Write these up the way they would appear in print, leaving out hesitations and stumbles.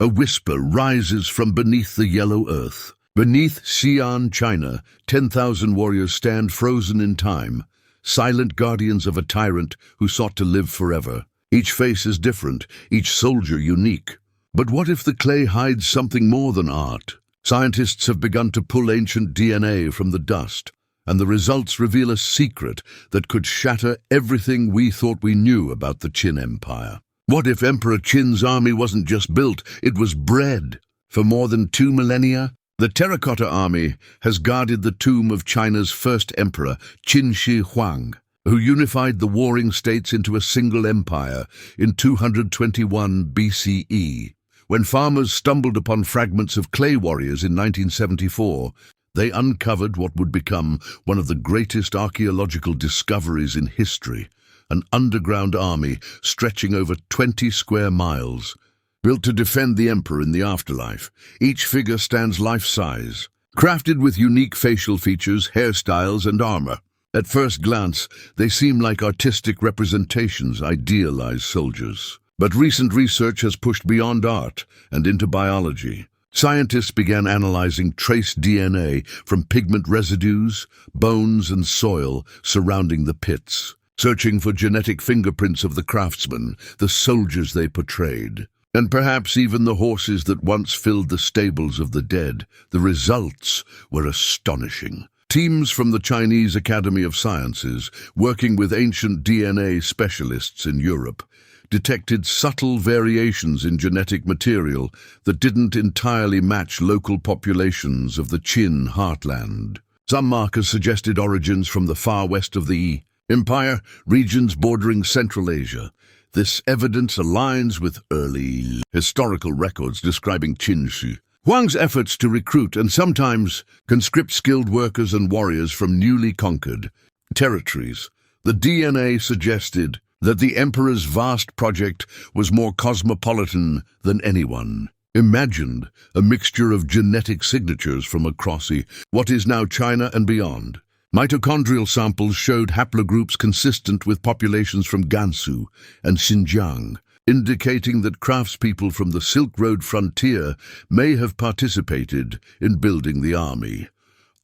A whisper rises from beneath the yellow earth. Beneath Xi'an, China, 10,000 warriors stand frozen in time, silent guardians of a tyrant who sought to live forever. Each face is different, each soldier unique. But what if the clay hides something more than art? Scientists have begun to pull ancient DNA from the dust, and the results reveal a secret that could shatter everything we thought we knew about the Qin Empire. What if Emperor Qin's army wasn't just built, it was bred? For more than 2 millennia, the Terracotta Army has guarded the tomb of China's first emperor, Qin Shi Huang, who unified the warring states into a single empire in 221 BCE. When farmers stumbled upon fragments of clay warriors in 1974, they uncovered what would become one of the greatest archaeological discoveries in history, an underground army stretching over 20 square miles. Built to defend the emperor in the afterlife, each figure stands life-size, crafted with unique facial features, hairstyles, and armor. At first glance, they seem like artistic representations, idealized soldiers. But recent research has pushed beyond art and into biology. Scientists began analyzing trace DNA from pigment residues, bones, and soil surrounding the pits, searching for genetic fingerprints of the craftsmen, the soldiers they portrayed, and perhaps even the horses that once filled the stables of the dead. The results were astonishing. Teams from the Chinese Academy of Sciences, working with ancient DNA specialists in Europe, detected subtle variations in genetic material that didn't entirely match local populations of the Qin heartland. Some markers suggested origins from the far west of the empire, regions bordering Central Asia. This evidence aligns with early historical records describing Qin Shi Huang's efforts to recruit and sometimes conscript skilled workers and warriors from newly conquered territories. The DNA suggested that the emperor's vast project was more cosmopolitan than anyone imagined, a mixture of genetic signatures from across what is now China and beyond. Mitochondrial samples showed haplogroups consistent with populations from Gansu and Xinjiang, indicating that craftspeople from the Silk Road frontier may have participated in building the army.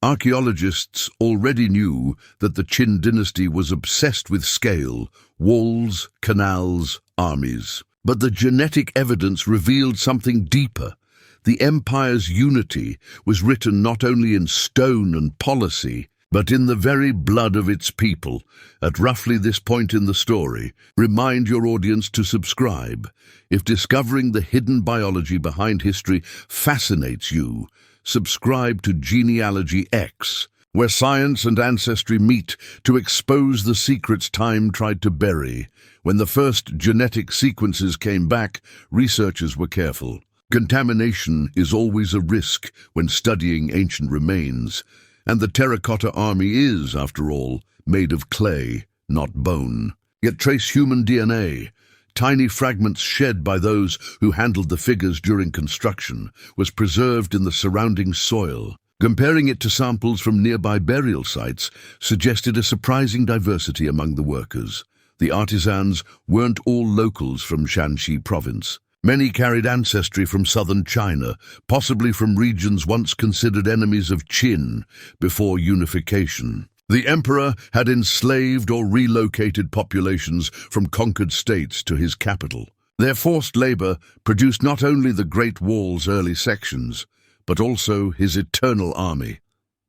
Archaeologists already knew that the Qin Dynasty was obsessed with scale, walls, canals, armies. But the genetic evidence revealed something deeper. The empire's unity was written not only in stone and policy, but in the very blood of its people. At roughly this point in the story, remind your audience to subscribe. If discovering the hidden biology behind history fascinates you, subscribe to GenealogyX, where science and ancestry meet to expose the secrets time tried to bury. When the first genetic sequences came back, researchers were careful. Contamination is always a risk when studying ancient remains, and the Terracotta Army is, after all, made of clay, not bone. Yet trace human DNA. Tiny fragments shed by those who handled the figures during construction was preserved in the surrounding soil. Comparing it to samples from nearby burial sites suggested a surprising diversity among the workers. The artisans weren't all locals from Shanxi province. Many carried ancestry from southern China, possibly from regions once considered enemies of Qin before unification. The emperor had enslaved or relocated populations from conquered states to his capital. Their forced labor produced not only the Great Wall's early sections, but also his eternal army.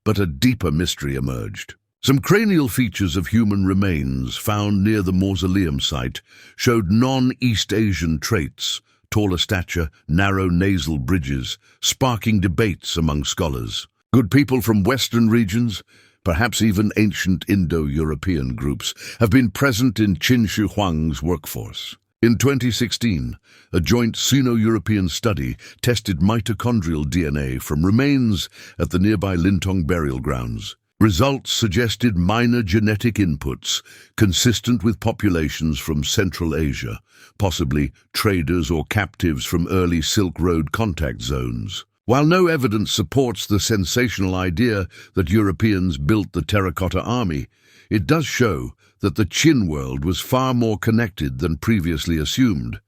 But a deeper mystery emerged. Some cranial features of human remains found near the Mausoleum site showed non-East Asian traits: taller stature, narrow nasal bridges, sparking debates among scholars. Could people from Western regions, perhaps even ancient Indo-European groups, have been present in Qin Shi Huang's workforce? In 2016, a joint Sino-European study tested mitochondrial DNA from remains at the nearby Lintong burial grounds. Results suggested minor genetic inputs consistent with populations from Central Asia, possibly traders or captives from early Silk Road contact zones. While no evidence supports the sensational idea that Europeans built the Terracotta Army, it does show that the Qin world was far more connected than previously assumed.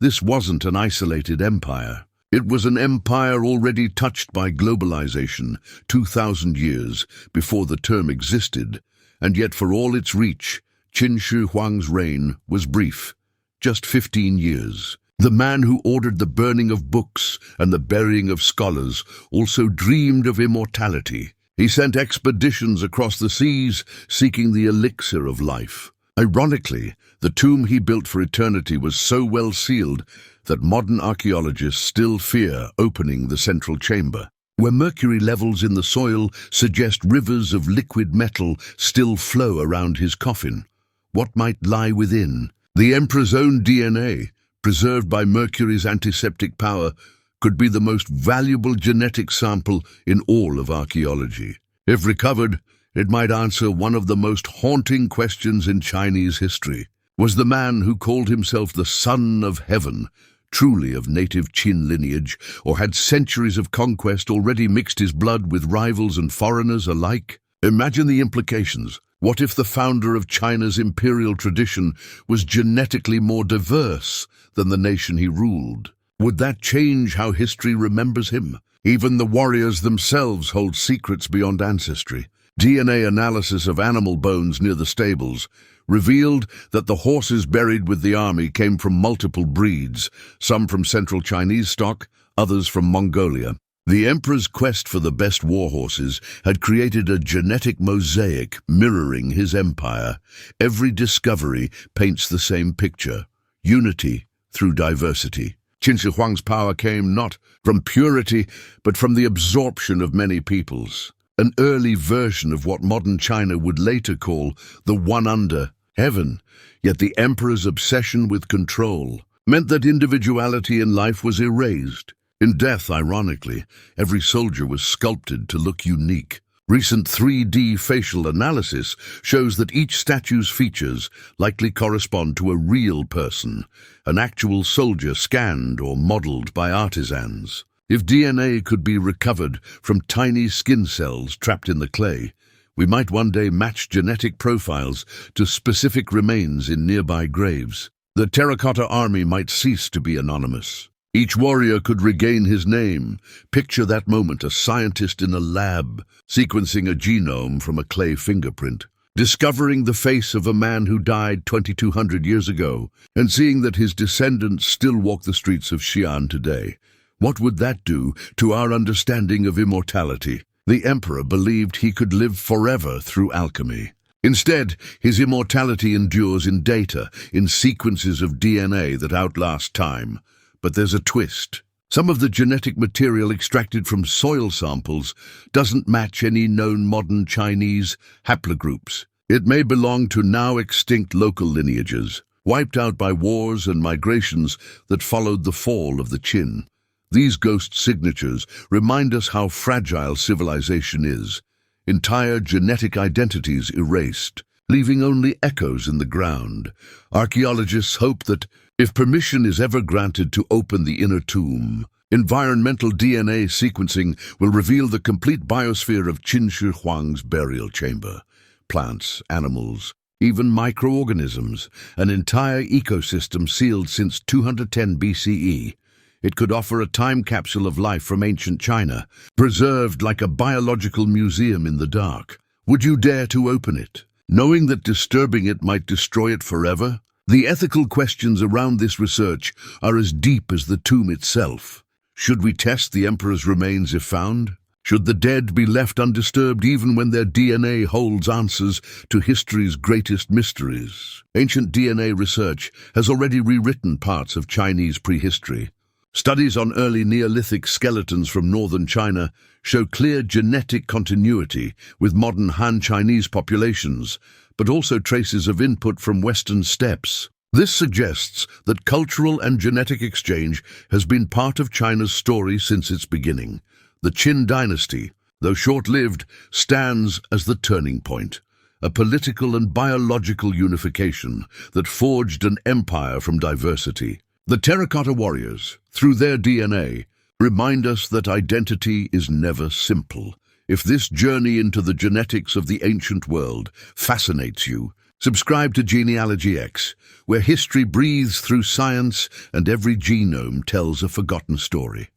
This wasn't an isolated empire. It was an empire already touched by globalization 2,000 years before the term existed, and yet for all its reach, Qin Shi Huang's reign was brief, just 15 years. The man who ordered the burning of books and the burying of scholars also dreamed of immortality. He sent expeditions across the seas seeking the elixir of life. Ironically, the tomb he built for eternity was so well sealed that modern archaeologists still fear opening the central chamber, where mercury levels in the soil suggest rivers of liquid metal still flow around his coffin. What might lie within? The emperor's own DNA, preserved by Mercury's antiseptic power, could be the most valuable genetic sample in all of archaeology. If recovered, it might answer one of the most haunting questions in Chinese history. Was the man who called himself the Son of Heaven truly of native Qin lineage, or had centuries of conquest already mixed his blood with rivals and foreigners alike? Imagine the implications. What if the founder of China's imperial tradition was genetically more diverse than the nation he ruled? Would that change how history remembers him? Even the warriors themselves hold secrets beyond ancestry. DNA analysis of animal bones near the stables revealed that the horses buried with the army came from multiple breeds, some from central Chinese stock, others from Mongolia. The emperor's quest for the best war horses had created a genetic mosaic mirroring his empire. Every discovery paints the same picture: unity through diversity. Qin Shi Huang's power came not from purity, but from the absorption of many peoples. An early version of what modern China would later call the one under heaven. Yet the emperor's obsession with control meant that individuality in life was erased. In death, ironically, every soldier was sculpted to look unique. Recent 3D facial analysis shows that each statue's features likely correspond to a real person, an actual soldier scanned or modeled by artisans. If DNA could be recovered from tiny skin cells trapped in the clay, we might one day match genetic profiles to specific remains in nearby graves. The Terracotta Army might cease to be anonymous. Each warrior could regain his name. Picture that moment: a scientist in a lab, sequencing a genome from a clay fingerprint, discovering the face of a man who died 2,200 years ago, and seeing that his descendants still walk the streets of Xi'an today. What would that do to our understanding of immortality? The emperor believed he could live forever through alchemy. Instead, his immortality endures in data, in sequences of DNA that outlast time. But there's a twist. Some of the genetic material extracted from soil samples doesn't match any known modern Chinese haplogroups. It may belong to now extinct local lineages, wiped out by wars and migrations that followed the fall of the Qin. These ghost signatures remind us how fragile civilization is. Entire genetic identities erased, leaving only echoes in the ground. Archaeologists hope that, if permission is ever granted to open the inner tomb, environmental DNA sequencing will reveal the complete biosphere of Qin Shi Huang's burial chamber. Plants, animals, even microorganisms, an entire ecosystem sealed since 210 BCE. It could offer a time capsule of life from ancient China, preserved like a biological museum in the dark. Would you dare to open it, knowing that disturbing it might destroy it forever? The ethical questions around this research are as deep as the tomb itself. Should we test the emperor's remains if found? Should the dead be left undisturbed even when their DNA holds answers to history's greatest mysteries? Ancient DNA research has already rewritten parts of Chinese prehistory. Studies on early Neolithic skeletons from northern China show clear genetic continuity with modern Han Chinese populations, but also traces of input from Western steppes. This suggests that cultural and genetic exchange has been part of China's story since its beginning. The Qin Dynasty, though short-lived, stands as the turning point, a political and biological unification that forged an empire from diversity. The Terracotta warriors, through their DNA, remind us that identity is never simple. If this journey into the genetics of the ancient world fascinates you, subscribe to GenealogyX, where history breathes through science and every genome tells a forgotten story.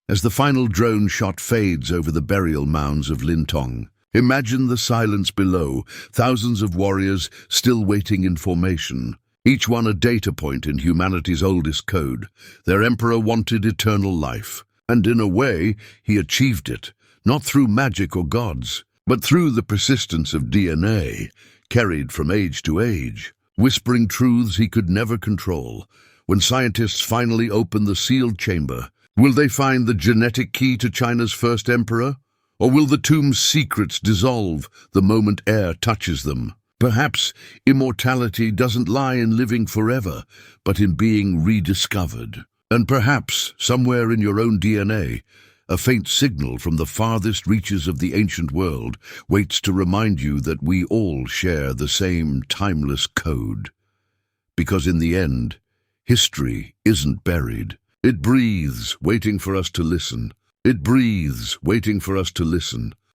As the final drone shot fades over the burial mounds of Lintong, imagine the silence below, thousands of warriors still waiting in formation, each one a data point in humanity's oldest code. Their emperor wanted eternal life, and in a way, he achieved it, not through magic or gods, but through the persistence of DNA, carried from age to age, whispering truths he could never control. When scientists finally open the sealed chamber, will they find the genetic key to China's first emperor? Or will the tomb's secrets dissolve the moment air touches them? Perhaps immortality doesn't lie in living forever, but in being rediscovered. And perhaps, somewhere in your own DNA, a faint signal from the farthest reaches of the ancient world waits to remind you that we all share the same timeless code. Because in the end, history isn't buried. It breathes, waiting for us to listen. It breathes, waiting for us to listen.